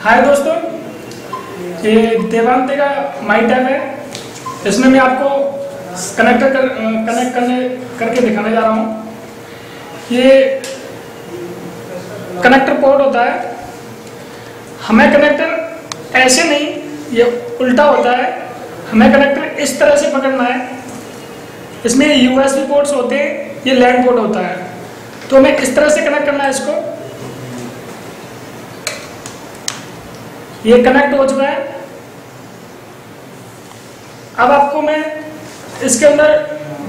हाय दोस्तों, ये देवांते का माई टैब है। इसमें मैं आपको कनेक्ट करके दिखाने जा रहा हूँ। ये कनेक्टर पोर्ट होता है। हमें कनेक्टर ऐसे नहीं, ये उल्टा होता है। हमें कनेक्टर इस तरह से पकड़ना है। इसमें USB पोर्ट्स होते हैं, ये लैंड पोर्ट होता है। तो हमें इस तरह से कनेक्ट करना है इसको। ये कनेक्ट हो चुका है। अब आपको मैं इसके अंदर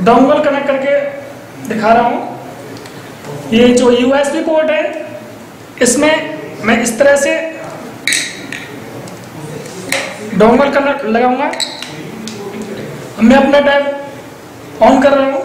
डोंगल कनेक्ट करके दिखा रहा हूं। ये जो USB पोर्ट है, इसमें मैं इस तरह से डोंगल कनेक्ट लगाऊंगा। मैं अपना टैब ऑन कर रहा हूं।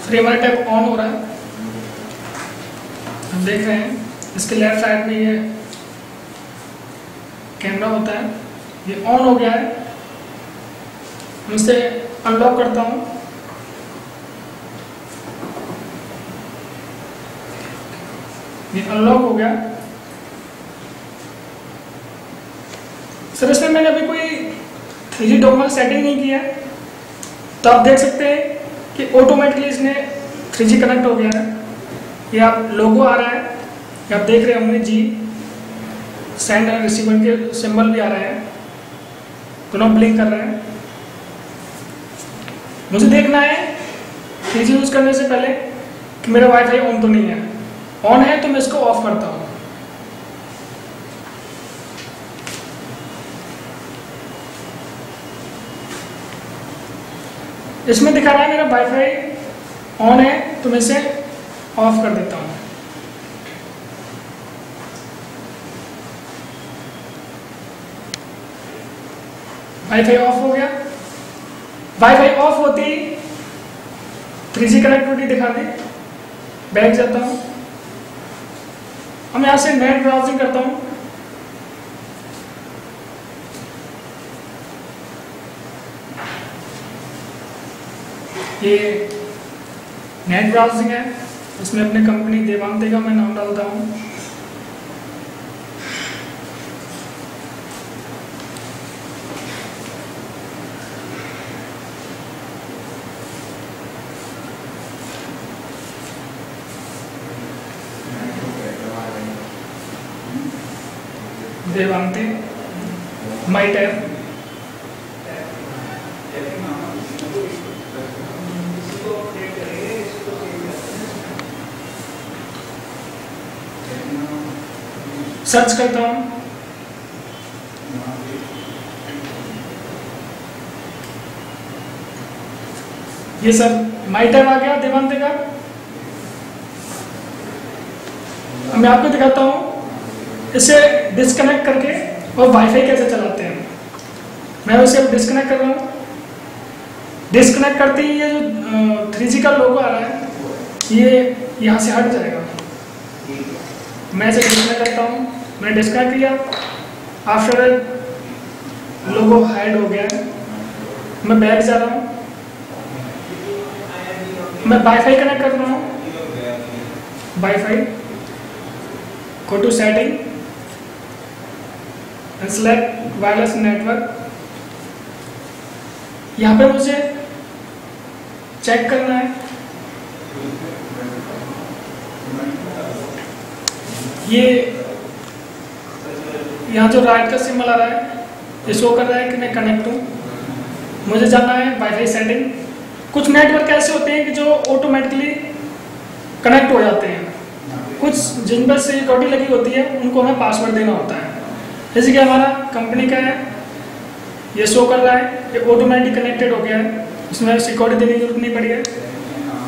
फिर हमारा टैब ऑन हो रहा है। हम देख रहे हैं इसके लेफ्ट साइड में ये कैमरा होता है। ये ऑन हो गया है। मैं इसे अनलॉक करता हूँ। ये अनलॉक हो गया। सर इसमें मैंने अभी कोई 3G डोंगल सेटिंग नहीं किया है, तो आप देख सकते हैं कि ऑटोमेटिकली इसने 3G कनेक्ट हो गया है। ये आप लोगो आ रहा है, ये आप देख रहे होंगे जी। सेंड एंड रिसीवर के सिंबल भी आ रहे हैं, दोनों ब्लिंक कर रहे हैं। मुझे देखना है 3G यूज करने से पहले कि मेरा वाईफाई ऑन तो नहीं है। ऑन है तो मैं इसको ऑफ करता हूँ। इसमें दिखा रहा है मेरा वाईफाई ऑन है, तो मैं इसे ऑफ कर देता हूँ। वाईफाई ऑफ हो गया। वाईफाई ऑफ होते ही 3G कनेक्टिविटी दिखा दी। बैक जाता हूँ। अब यहां से नेट ब्राउजिंग करता हूँ। ये नेट ब्राउजिंग है। इसमें अपने कंपनी देवांते का मैं नाम डालता हूँ। देवांते माई टैब। सर्च करता हूं। ये सर माई टैब आ गया देवांते का। अब मैं आपको दिखाता हूं इसे डिस्कनेक्ट करके और वाईफाई कैसे चलाते हैं। मैं उसे अब डिस्कनेक्ट कर रहा हूं। डिस्कनेक्ट करते ही ये जो 3G का लोगो आ रहा है, ये यहां से हट जाएगा। मैं इसे डिस्कनेक्ट करता हूँ। मैंने डिस्कनेक्ट किया। आफ्टर लोगो हाइड हो गया है। मैं बैक जा रहा हूँ। मैं वाईफाई कनेक्ट कर रहा हूँ। Wifi, go to setting and select wireless network. यहाँ पे मुझे चेक करना है। ये यहाँ जो राइट का सिंबल आ रहा है, ये शो कर रहा है कि मैं कनेक्ट हूँ। मुझे जाना है वाईफाई सेटिंग। कुछ नेटवर्क ऐसे होते हैं कि जो ऑटोमेटिकली कनेक्ट हो जाते हैं, कुछ जिन पर सिक्योरिटी लगी होती है उनको हमें पासवर्ड देना होता है। जैसे कि हमारा कंपनी का है, ये शो कर रहा है, ये ऑटोमेटिक कनेक्टेड हो गया है, इसमें सिक्योरिटी देने की जरूरत नहीं पड़ी है।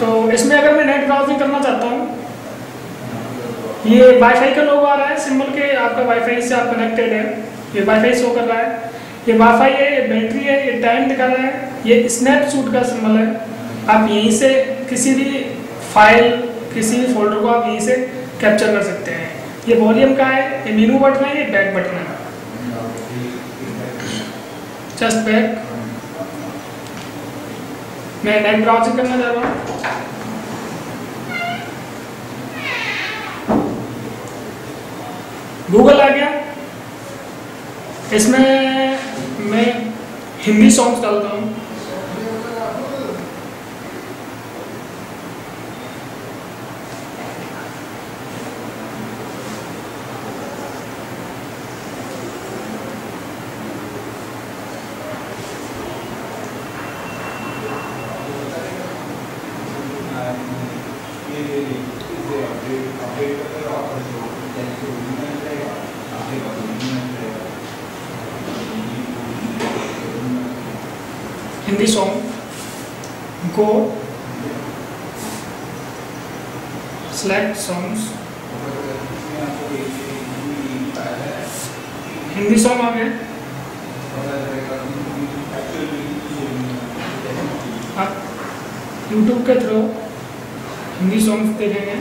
तो इसमें अगर मैं नेट ब्राउजिंग करना चाहता हूँ, ये वाईफाई का लोगो आ रहा है सिंबल के, आपका वाईफाई से आप कनेक्टेड है, ये वाईफाई शो कर रहा है, ये वाईफाई है, ये बैटरी है, ये टाइम दिखा रहा है, ये स्नैपशॉट का सिंबल है। आप यहीं से किसी भी फाइल, किसी भी फोल्डर को आप यहीं से कैप्चर कर सकते हैं। ये वॉल्यूम का है, ये मेनू बटन है, ये बैक बटन है, जस्ट बैक। मैं नेट ब्राउजिंग करना चाह रहा हूँ, गूगल आ गया, इसमें मैं हिंदी सॉन्ग्स डालता हूँ। हिंदी सॉन्ग, गो सेलेक्ट सॉन्ग्स, हिंदी सॉन्ग आ गए। आप यूट्यूब के थ्रू हिंदी सॉन्ग्स देखेंगे।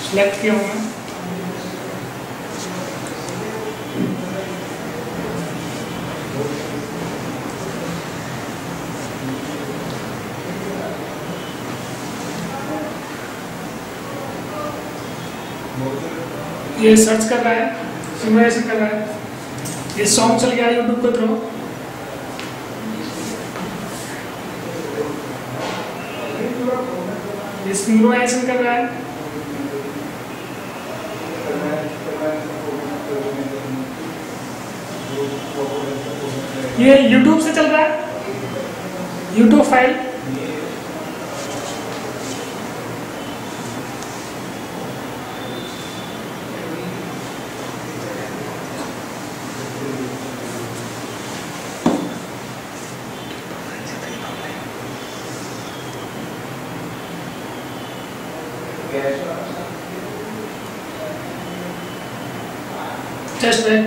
सेलेक्ट किया हूँ मैं, ये सर्च कर रहा है, सिमुलेशन कर रहा है, ये सॉन्ग चल गया यूट्यूब के थ्रू। ये सिमुलेशन कर रहा है, ये यूट्यूब से चल रहा है, यूट्यूब फाइल। Just back.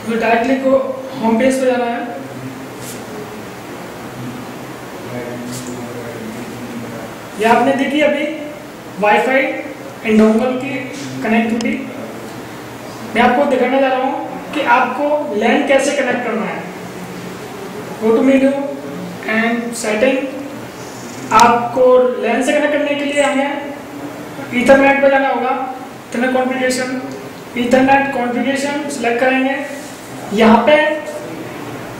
तो डायरेक्टली को होम पेज पे जाना है, ये आपने देखी अभी वाईफाई एंड डोंगल की कनेक्टिविटी। मैं आपको दिखाने जा रहा हूँ कि आपको लैन कैसे कनेक्ट करना है। Go to menu and setting, आपको लैन से कनेक्ट करने के लिए हमें ईथरनेट पे जाना होगा। Ethernet configuration, Ethernet configuration select करेंगे। यहाँ पे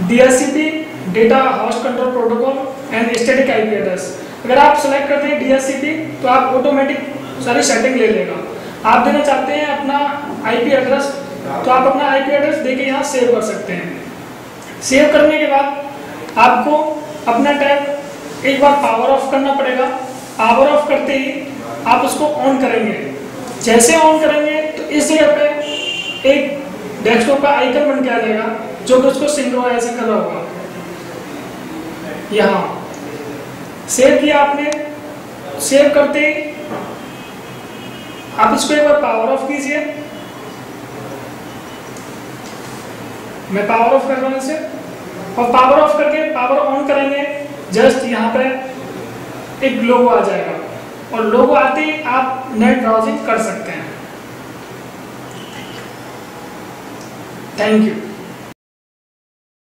DHCP data host control protocol and static IP address, अगर आप सेलेक्ट करते हैं DHCP तो आप ऑटोमेटिक सारी सेटिंग ले लेगा। आप देना चाहते हैं अपना IP एड्रेस, तो आप अपना IP एड्रेस देके यहाँ सेव कर सकते हैं। सेव करने के बाद आपको अपना टैब एक बार पावर ऑफ करना पड़ेगा। पावर ऑफ करते ही आप उसको ऑन करेंगे। जैसे ऑन करेंगे तो इस जगह पे एक डेस्कटॉप का आइकन बन के आ जाएगा जो कि उसको सिंक्रोनाइज कर रहा होगा। यहाँ सेव किया आपने, सेव करते ही आप इसको एक बार पावर ऑफ कीजिए। मैं पावर ऑफ कर रहा हूँ इसे, और पावर ऑफ करके पावर ऑन करेंगे, जस्ट यहाँ पे एक लोगो आ जाएगा और लोगो आते ही आप नेट ब्राउजिंग कर सकते हैं। Thank you.